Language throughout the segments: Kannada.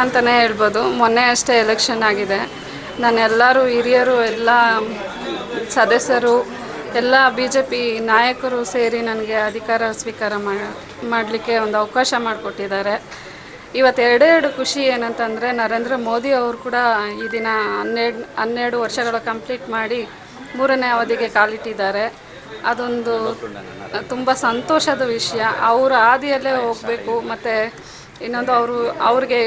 ಅಂತಲೇ ಹೇಳ್ಬೋದು. ಮೊನ್ನೆ ಅಷ್ಟೇ ಎಲೆಕ್ಷನ್ ಆಗಿದೆ. ನಾನೆಲ್ಲರೂ ಹಿರಿಯರು ಎಲ್ಲ ಸದಸ್ಯರು ಎಲ್ಲ BJP ನಾಯಕರು ಸೇರಿ ನನಗೆ ಅಧಿಕಾರ ಸ್ವೀಕಾರ ಮಾಡಲಿಕ್ಕೆ ಒಂದು ಅವಕಾಶ ಮಾಡಿಕೊಟ್ಟಿದ್ದಾರೆ. ಇವತ್ತು ಎರಡೆರಡು ಖುಷಿ ಏನಂತಂದರೆ ನರೇಂದ್ರ ಮೋದಿ ಅವರು ಕೂಡ ಈ ದಿನ 12 ವರ್ಷಗಳ ಕಂಪ್ಲೀಟ್ ಮಾಡಿ 3ನೇ ಅವಧಿಗೆ ಕಾಲಿಟ್ಟಿದ್ದಾರೆ. ಅದೊಂದು ತುಂಬ ಸಂತೋಷದ ವಿಷಯ. ಅವರ ಹಾದಿಯಲ್ಲೇ ಹೋಗಬೇಕು. ಮತ್ತು ಇನ್ನೊಂದು ಅವ್ರಿಗೆ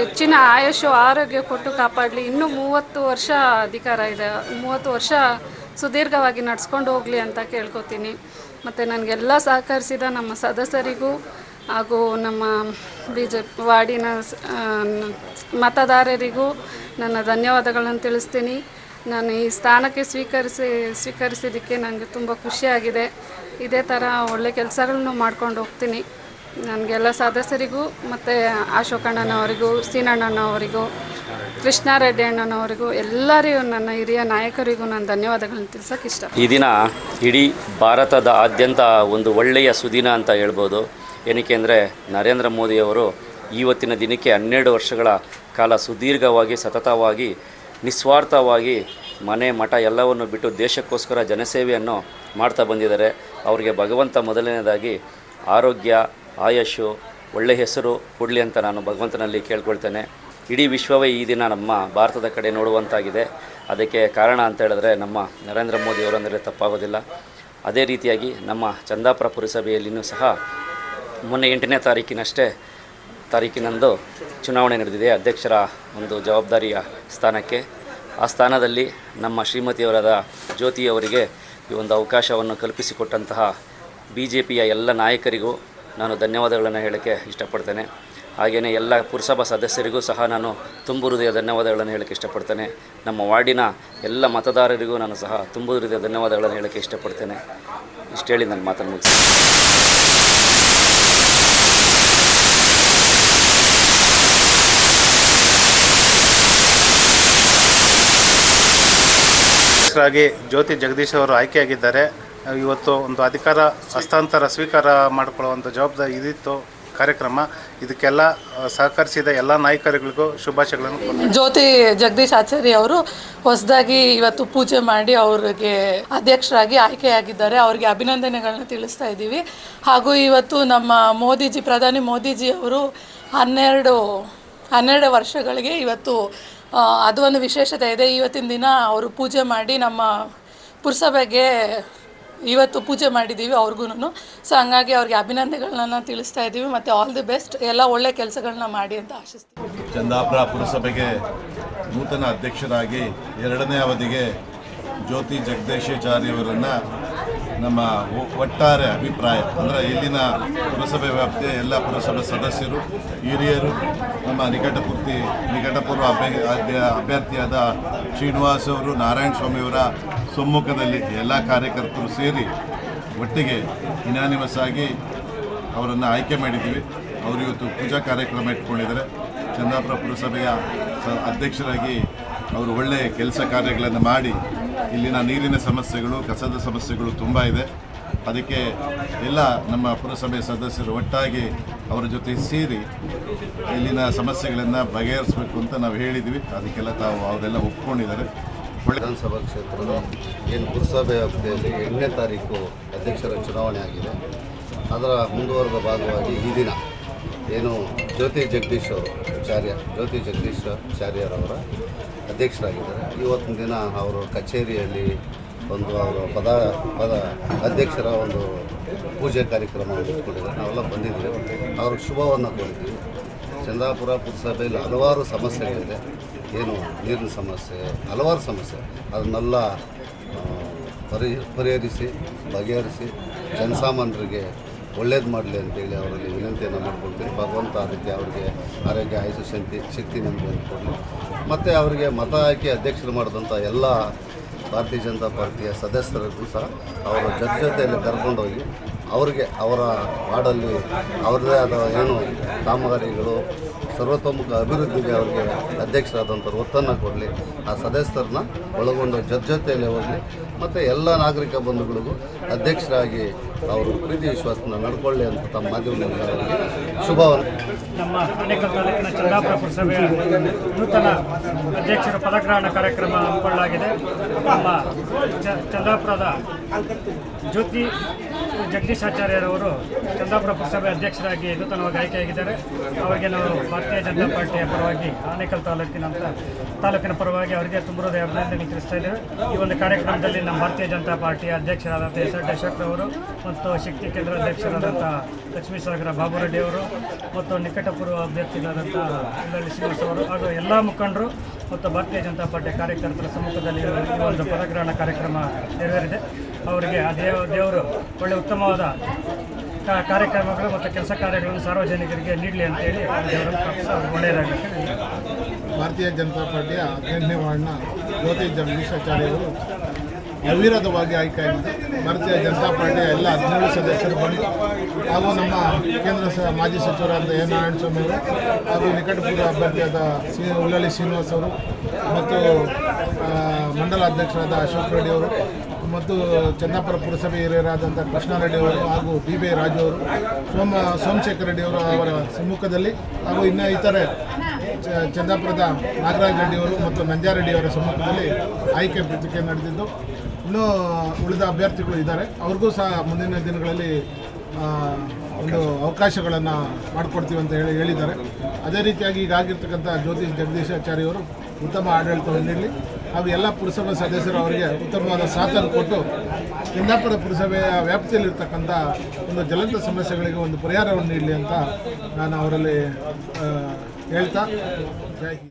ಹೆಚ್ಚಿನ ಆಯುಷು ಆರೋಗ್ಯ ಕೊಟ್ಟು ಕಾಪಾಡಲಿ. ಇನ್ನೂ 30 ವರ್ಷ ಅಧಿಕಾರ ಇದೆ. 30 ವರ್ಷ ಸುದೀರ್ಘವಾಗಿ ನಡೆಸ್ಕೊಂಡು ಹೋಗಲಿ ಅಂತ ಕೇಳ್ಕೊತೀನಿ. ಮತ್ತು ನನಗೆಲ್ಲ ಸಹಕರಿಸಿದ ನಮ್ಮ ಸದಸ್ಯರಿಗೂ ಹಾಗೂ ನಮ್ಮ BJP ವಾರ್ಡಿನ ಮತದಾರರಿಗೂ ನನ್ನ ಧನ್ಯವಾದಗಳನ್ನು ತಿಳಿಸ್ತೀನಿ. ನಾನು ಈ ಸ್ಥಾನಕ್ಕೆ ಸ್ವೀಕರಿಸಿದ್ದಕ್ಕೆ ನನಗೆ ತುಂಬ ಖುಷಿಯಾಗಿದೆ. ಇದೇ ಥರ ಒಳ್ಳೆ ಕೆಲಸಗಳನ್ನು ಮಾಡ್ಕೊಂಡು ಹೋಗ್ತೀನಿ. ನನಗೆಲ್ಲ ಸದಸ್ಯರಿಗೂ ಮತ್ತು ಅಶೋಕಣ್ಣನವರಿಗೂ, ಸೀನಣ್ಣನವರಿಗೂ, ಕೃಷ್ಣಾರೆಡ್ಡಿ ಅಣ್ಣನವರಿಗೂ, ಎಲ್ಲರಿಗೂ ನನ್ನ ಹಿರಿಯ ನಾಯಕರಿಗೂ ನಾನು ಧನ್ಯವಾದಗಳನ್ನು ತಿಳಿಸೋಕೆ ಇಷ್ಟ. ಈ ದಿನ ಇಡೀ ಭಾರತದಾದ್ಯಂತ ಒಂದು ಒಳ್ಳೆಯ ಸುದಿನ ಅಂತ ಹೇಳ್ಬೋದು. ಏನಕ್ಕೆ ಅಂದರೆ ನರೇಂದ್ರ ಮೋದಿಯವರು ಇವತ್ತಿನ ದಿನಕ್ಕೆ 12 ವರ್ಷಗಳ ಕಾಲ ಸುದೀರ್ಘವಾಗಿ ಸತತವಾಗಿ ನಿಸ್ವಾರ್ಥವಾಗಿ ಮನೆ ಮಠ ಎಲ್ಲವನ್ನು ಬಿಟ್ಟು ದೇಶಕ್ಕೋಸ್ಕರ ಜನಸೇವೆಯನ್ನು ಮಾಡ್ತಾ ಬಂದಿದ್ದಾರೆ. ಅವರಿಗೆ ಭಗವಂತ ಮೊದಲನೇದಾಗಿ ಆರೋಗ್ಯ, ಆಯಸ್ಸು, ಒಳ್ಳೆಯ ಹೆಸರು ಕೊಡಲಿ ಅಂತ ನಾನು ಭಗವಂತನಲ್ಲಿ ಕೇಳ್ಕೊಳ್ತೇನೆ. ಇಡೀ ವಿಶ್ವವೇ ಈ ದಿನ ನಮ್ಮ ಭಾರತದ ಕಡೆ ನೋಡುವಂತಾಗಿದೆ. ಅದಕ್ಕೆ ಕಾರಣ ಅಂತ ಹೇಳಿದ್ರೆ ನಮ್ಮ ನರೇಂದ್ರ ಮೋದಿಯವರು ಅಂದರೆ ತಪ್ಪಾಗೋದಿಲ್ಲ. ಅದೇ ರೀತಿಯಾಗಿ ನಮ್ಮ ಚಂದಾಪುರ ಪುರಸಭೆಯಲ್ಲಿಯೂ ಸಹ ಮೊನ್ನೆ 8ನೇ ತಾರೀಕಿನಂದು ಚುನಾವಣೆ ನಡೆದಿದೆ ಅಧ್ಯಕ್ಷರ ಒಂದು ಜವಾಬ್ದಾರಿಯ ಸ್ಥಾನಕ್ಕೆ. ಆ ಸ್ಥಾನದಲ್ಲಿ ನಮ್ಮ ಶ್ರೀಮತಿಯವರಾದ ಜ್ಯೋತಿಯವರಿಗೆ ಈ ಒಂದು ಅವಕಾಶವನ್ನು ಕಲ್ಪಿಸಿಕೊಟ್ಟಂತಹ BJPಯ ಎಲ್ಲ ನಾಯಕರಿಗೂ ನಾನು ಧನ್ಯವಾದಗಳನ್ನು ಹೇಳೋಕ್ಕೆ ಇಷ್ಟಪಡ್ತೇನೆ. ಹಾಗೆಯೇ ಎಲ್ಲ ಪುರಸಭಾ ಸದಸ್ಯರಿಗೂ ಸಹ ನಾನು ತುಂಬು ಹೃದಯ ಧನ್ಯವಾದಗಳನ್ನು ಹೇಳೋಕ್ಕೆ ಇಷ್ಟಪಡ್ತೇನೆ. ನಮ್ಮ ವಾರ್ಡಿನ ಎಲ್ಲ ಮತದಾರರಿಗೂ ನಾನು ಸಹ ತುಂಬು ಹೃದಯ ಧನ್ಯವಾದಗಳನ್ನು ಹೇಳೋಕ್ಕೆ ಇಷ್ಟಪಡ್ತೇನೆ. ಇಷ್ಟು ಹೇಳಿ ನನ್ನ ಮಾತನ್ನು ಮುಗಿಸ್ತೀನಿ. ಅಧ್ಯಕ್ಷರಾಗಿ ಜ್ಯೋತಿ ಜಗದೀಶ್ ಅವರು ಆಯ್ಕೆಯಾಗಿದ್ದಾರೆ. ಇವತ್ತು ಒಂದು ಅಧಿಕಾರ ಹಸ್ತಾಂತರ ಸ್ವೀಕಾರ ಮಾಡಿಕೊಳ್ಳುವಂಥ ಜವಾಬ್ದಾರಿ ಇದಿತ್ತು ಕಾರ್ಯಕ್ರಮ. ಇದಕ್ಕೆಲ್ಲ ಸಹಕರಿಸಿದ ಎಲ್ಲ ನಾಯಕರುಗಳಿಗೂ ಶುಭಾಶಯಗಳನ್ನು. ಜ್ಯೋತಿ ಜಗದೀಶ್ ಆಚಾರ್ಯ ಅವರು ಹೊಸದಾಗಿ ಇವತ್ತು ಪೂಜೆ ಮಾಡಿ ಅವರಿಗೆ ಅಧ್ಯಕ್ಷರಾಗಿ ಆಯ್ಕೆಯಾಗಿದ್ದಾರೆ. ಅವರಿಗೆ ಅಭಿನಂದನೆಗಳನ್ನ ತಿಳಿಸ್ತಾ ಇದ್ದೀವಿ. ಹಾಗೂ ಇವತ್ತು ನಮ್ಮ ಪ್ರಧಾನಿ ಮೋದಿಜಿ ಅವರು 12 ವರ್ಷಗಳಿಗೆ ಇವತ್ತು ಅದು ಒಂದು ವಿಶೇಷತೆ ಇದೆ. ಇವತ್ತಿನ ದಿನ ಅವರು ಪೂಜೆ ಮಾಡಿ ನಮ್ಮ ಪುರಸಭೆಗೆ ಇವತ್ತು ಪೂಜೆ ಮಾಡಿದ್ದೀವಿ ಅವ್ರಿಗೂ. ಸೊ ಹಂಗಾಗಿ ಅವ್ರಿಗೆ ಅಭಿನಂದನೆಗಳನ್ನ ತಿಳಿಸ್ತಾ ಇದ್ದೀವಿ. ಮತ್ತು ಆಲ್ ದಿ ಬೆಸ್ಟ್, ಎಲ್ಲ ಒಳ್ಳೆ ಕೆಲಸಗಳನ್ನ ಮಾಡಿ ಅಂತ ಆಶಿಸ್ತೀವಿ. ಚಂದಾಪುರ ಪುರಸಭೆಗೆ ನೂತನ ಅಧ್ಯಕ್ಷರಾಗಿ 2ನೇ ಅವಧಿಗೆ ಜ್ಯೋತಿ ಜಗದೀಶಾಚಾರ್ಯವರನ್ನು ನಮ್ಮ ಒಟ್ಟಾರೆ ಅಭಿಪ್ರಾಯ ಅಂದರೆ ಇಲ್ಲಿನ ಪುರಸಭೆ ವ್ಯಾಪ್ತಿಯ ಎಲ್ಲ ಪುರಸಭೆ ಸದಸ್ಯರು, ಹಿರಿಯರು, ನಮ್ಮ ನಿಕಟಪೂರ್ವ ಅಭ್ಯರ್ಥಿಯಾದ ಶ್ರೀನಿವಾಸ್ ಅವರು, ನಾರಾಯಣ ಸ್ವಾಮಿಯವರ ಸಮ್ಮುಖದಲ್ಲಿ ಎಲ್ಲ ಕಾರ್ಯಕರ್ತರು ಸೇರಿ ಒಟ್ಟಿಗೆ ಯುನಾನಿಮಸ್ ಆಗಿ ಅವರನ್ನು ಆಯ್ಕೆ ಮಾಡಿದ್ದೀವಿ. ಅವರು ಇವತ್ತು ಪೂಜಾ ಕಾರ್ಯಕ್ರಮ ಇಟ್ಕೊಂಡಿದ್ದಾರೆ. ಚಂದಾಪುರ ಪುರಸಭೆಯ ಅಧ್ಯಕ್ಷರಾಗಿ ಅವರು ಒಳ್ಳೆಯ ಕೆಲಸ ಕಾರ್ಯಗಳನ್ನು ಮಾಡಿ ಇಲ್ಲಿನ ನೀರಿನ ಸಮಸ್ಯೆಗಳು, ಕಸದ ಸಮಸ್ಯೆಗಳು ತುಂಬ ಇದೆ. ಅದಕ್ಕೆ ಎಲ್ಲ ನಮ್ಮ ಪುರಸಭೆ ಸದಸ್ಯರು ಒಟ್ಟಾಗಿ ಅವರ ಜೊತೆ ಸೇರಿ ಇಲ್ಲಿನ ಸಮಸ್ಯೆಗಳನ್ನು ಬಗೆಹರಿಸಬೇಕು ಅಂತ ನಾವು ಹೇಳಿದ್ವಿ. ಅದಕ್ಕೆಲ್ಲ ಅವರೆಲ್ಲ ಒಪ್ಕೊಂಡಿದ್ದಾರೆ. ವಿಧಾನಸಭಾ ಕ್ಷೇತ್ರದ ಏನು ಪುರಸಭೆ ವ್ಯಾಪ್ತಿಯಲ್ಲಿ 8ನೇ ತಾರೀಕು ಅಧ್ಯಕ್ಷರ ಚುನಾವಣೆ ಆಗಿದೆ. ಅದರ ಮುಂದುವರೆದ ಭಾಗವಾಗಿ ಈ ದಿನ ಏನು ಜ್ಯೋತಿ ಜಗದೀಶ್ ಆಚಾರ್ಯರವರ ಅಧ್ಯಕ್ಷರಾಗಿದ್ದಾರೆ. ಇವತ್ತಿನ ದಿನ ಅವರು ಕಚೇರಿಯಲ್ಲಿ ಒಂದು ಅವರ ಅಧ್ಯಕ್ಷರ ಒಂದು ಪೂಜೆ ಕಾರ್ಯಕ್ರಮವನ್ನು ಇಟ್ಕೊಂಡಿದ್ದಾರೆ. ನಾವೆಲ್ಲ ಬಂದಿದ್ದೀವಿ, ಅವ್ರಿಗೆ ಶುಭವನ್ನು ಕೋರಿದ್ದೀವಿ. ಚಂದಾಪುರ ಪುರಸಭೆಯಲ್ಲಿ ಹಲವಾರು ಸಮಸ್ಯೆಗಳಿದೆ. ಏನು ನೀರಿನ ಸಮಸ್ಯೆ, ಹಲವಾರು ಸಮಸ್ಯೆ, ಅದನ್ನೆಲ್ಲ ಪರಿಹರಿಸಿ ಬಗೆಹರಿಸಿ ಜನಸಾಮಾನ್ಯರಿಗೆ ಒಳ್ಳೇದು ಮಾಡಲಿ ಅಂತೇಳಿ ಅವರಲ್ಲಿ ವಿನಂತಿಯನ್ನು ಮಾಡ್ಕೊಳ್ತೀನಿ. ಭಗವಂತ ಅದಕ್ಕೆ ಅವರಿಗೆ ಆರೋಗ್ಯ, ಆಯುಷು, ಶಕ್ತಿ ನಂಬಿಕೆ ಕೊಡಲಿ. ಮತ್ತು ಅವರಿಗೆ ಮತ ಹಾಕಿ ಅಧ್ಯಕ್ಷರು ಮಾಡಿದಂಥ ಎಲ್ಲ ಭಾರತೀಯ ಜನತಾ ಪಾರ್ಟಿಯ ಸದಸ್ಯರಿಗೂ ಸಹ ಅವರ ಜೊತೆಯಲ್ಲಿ ಕರ್ಕೊಂಡೋಗಿ ಅವರಿಗೆ ಅವರ ವಾರ್ಡಲ್ಲಿ ಅವ್ರದ್ದೇ ಆದ ಏನು ಕಾಮಗಾರಿಗಳು, ಸರ್ವತೋಮುಖ ಅಭಿವೃದ್ಧಿಗೆ ಅವರಿಗೆ ಅಧ್ಯಕ್ಷರಾದಂಥವ್ರು ಒತ್ತನ್ನು ಕೊಡಲಿ, ಆ ಸದಸ್ಯರನ್ನ ಒಳಗೊಂಡು ಜೊತೆಯಲ್ಲಿ ಹೋಗಲಿ, ಮತ್ತು ಎಲ್ಲ ನಾಗರಿಕ ಬಂಧುಗಳಿಗೂ ಅಧ್ಯಕ್ಷರಾಗಿ ಅವರು ಪ್ರೀತಿ ವಿಶ್ವಾಸನ ನಡ್ಕೊಳ್ಳಿ ಅಂತ ತಮ್ಮ ಮಾಧ್ಯಮದಿಂದ ಅವರಿಗೆ ಶುಭವನ್ನು. ನಮ್ಮ ಆನೇಕಲ್ ತಾಲೂಕಿನ ಚಂದಾಪುರ ಪುರಸಭೆಯ ನೂತನ ಅಧ್ಯಕ್ಷರ ಪದಗ್ರಹಣ ಕಾರ್ಯಕ್ರಮ ಹಮ್ಮಿಕೊಳ್ಳಲಾಗಿದೆ. ನಮ್ಮ ಚಂದಾಪುರದ ಜ್ಯೋತಿ ಜಗದೀಶಾಚಾರ್ಯರವರು ಚಂದಾಪುರ ಪುರಸಭೆ ಅಧ್ಯಕ್ಷರಾಗಿ ನೂತನವಾಗಿ ಆಯ್ಕೆಯಾಗಿದ್ದಾರೆ. ಅವರಿಗೆ ನಾವು ಭಾರತೀಯ ಜನತಾ ಪಾರ್ಟಿಯ ಪರವಾಗಿ ಆನೇಕಲ್ ತಾಲೂಕಿನ ಪರವಾಗಿ ಅವರಿಗೆ ತುಂಬ ಹೃದಯ ಅಭಿನಂದನೆ ತಿಳಿಸ್ತಾ ಇದ್ದೇವೆ. ಈ ಒಂದು ಕಾರ್ಯಕ್ರಮದಲ್ಲಿ ನಮ್ಮ ಭಾರತೀಯ ಜನತಾ ಪಾರ್ಟಿಯ ಅಧ್ಯಕ್ಷರಾದಂಥ ಎಸ್.ಆರ್. ಅಶೋಕ್ ಅವರು ಮತ್ತು ಶಕ್ತಿ ಕೇಂದ್ರ ಅಧ್ಯಕ್ಷರಾದಂಥ ಲಕ್ಷ್ಮೀಸಾಗರ ಬಾಬುರೆಡ್ಡಿ ಅವರು ಮತ್ತು ನಿಕಟಪೂರ್ವ ಅಭ್ಯರ್ಥಿಗಳಾದಂಥ ಉಳ್ಳಳ್ಳಿ ಶ್ರೀನಿವಾಸ್ ಅವರು ಹಾಗೂ ಎಲ್ಲ ಮುಖಂಡರು ಮತ್ತು ಭಾರತೀಯ ಜನತಾ ಪಾರ್ಟಿಯ ಕಾರ್ಯಕರ್ತರ ಸಮ್ಮುಖದಲ್ಲಿ ಈ ಒಂದು ಪದಗ್ರಹಣ ಕಾರ್ಯಕ್ರಮ ನೆರವೇರಿದೆ. ಅವರಿಗೆ ಆ ದೇವರು ಒಳ್ಳೆಯ ಉತ್ತಮವಾದ ಕಾರ್ಯಕ್ರಮಗಳು ಮತ್ತು ಕೆಲಸ ಕಾರ್ಯಗಳನ್ನು ಸಾರ್ವಜನಿಕರಿಗೆ ನೀಡಲಿ ಅಂತೇಳಿ ದೇವರ ಒಳ್ಳೆಯದಾಗಲಿ. ಭಾರತೀಯ ಜನತಾ ಪಾರ್ಟಿಯ 18ನೇ ವಾರ್ಡ್ನ ಜ್ಯೋತಿ ಜಗದೀಶಾಚಾರ್ಯವರು ಅವಿರೋಧವಾಗಿ ಆಯ್ಕೆಯಾಗಿದೆ. ಭಾರತೀಯ ಜನತಾ ಪಾರ್ಟಿಯ ಎಲ್ಲ 17 ಸದಸ್ಯರು ಬಂದು ಹಾಗೂ ನಮ್ಮ ಕೇಂದ್ರ ಮಾಜಿ ಸಚಿವರಾದ ಎನ್ ನಾರಾಯಣಸ್ವಾಮಿ ಅವರು ಹಾಗೂ ನಿಕಟಪೂರ್ವ ಅಭ್ಯರ್ಥಿಯಾದ ಉಳ್ಳಳ್ಳಿ ಶ್ರೀನಿವಾಸ್ ಅವರು ಮತ್ತು ಮಂಡಲ ಅಧ್ಯಕ್ಷರಾದ ಅಶೋಕ್ ರೆಡ್ಡಿ ಅವರು ಮತ್ತು ಚಂದಾಪುರ ಪುರಸಭೆ ಹಿರಿಯರಾದಂಥ ಕೃಷ್ಣಾರೆಡ್ಡಿ ಅವರು ಹಾಗೂ ಬಿ ರಾಜು ಅವರು ಸೋಮಶೇಖರ್ ರೆಡ್ಡಿ ಅವರು ಅವರ ಸಮ್ಮುಖದಲ್ಲಿ ಹಾಗೂ ಇನ್ನು ಇತರೆ ಚಂದಾಪುರದ ನಾಗರಾಜ್ ರೆಡ್ಡಿ ಅವರು ಮತ್ತು ನಂಜಾರೆಡ್ಡಿ ಅವರ ಸಮ್ಮುಖದಲ್ಲಿ ಆಯ್ಕೆ ಪ್ರಕ್ರಿಯೆ ನಡೆದಿದ್ದು ಇನ್ನೂ ಉಳಿದ ಅಭ್ಯರ್ಥಿಗಳು ಇದ್ದಾರೆ. ಅವ್ರಿಗೂ ಸಹ ಮುಂದಿನ ದಿನಗಳಲ್ಲಿ ಒಂದು ಅವಕಾಶಗಳನ್ನು ಮಾಡಿಕೊಡ್ತೀವಿ ಅಂತ ಹೇಳಿದ್ದಾರೆ. ಅದೇ ರೀತಿಯಾಗಿ ಈಗಾಗಿರ್ತಕ್ಕಂಥ ಜ್ಯೋತಿ ಜಗದೀಶಾಚಾರ್ಯವರು ಉತ್ತಮ ಆಡಳಿತವನ್ನು ನೀಡಲಿ ಹಾಗೂ ಎಲ್ಲ ಪುರಸಭೆ ಸದಸ್ಯರು ಅವರಿಗೆ ಉತ್ತಮವಾದ ಸಾಥನ್ನು ಕೊಟ್ಟು ಚಂದಾಪುರ ಪುರಸಭೆಯ ವ್ಯಾಪ್ತಿಯಲ್ಲಿರ್ತಕ್ಕಂಥ ಒಂದು ಜ್ವಲಂತ ಸಮಸ್ಯೆಗಳಿಗೆ ಒಂದು ಪರಿಹಾರವನ್ನು ನೀಡಲಿ ಅಂತ ನಾನು ಅವರಲ್ಲಿ ಹೇಳ್ತಾ ಜೈ ಹಿಂದ್.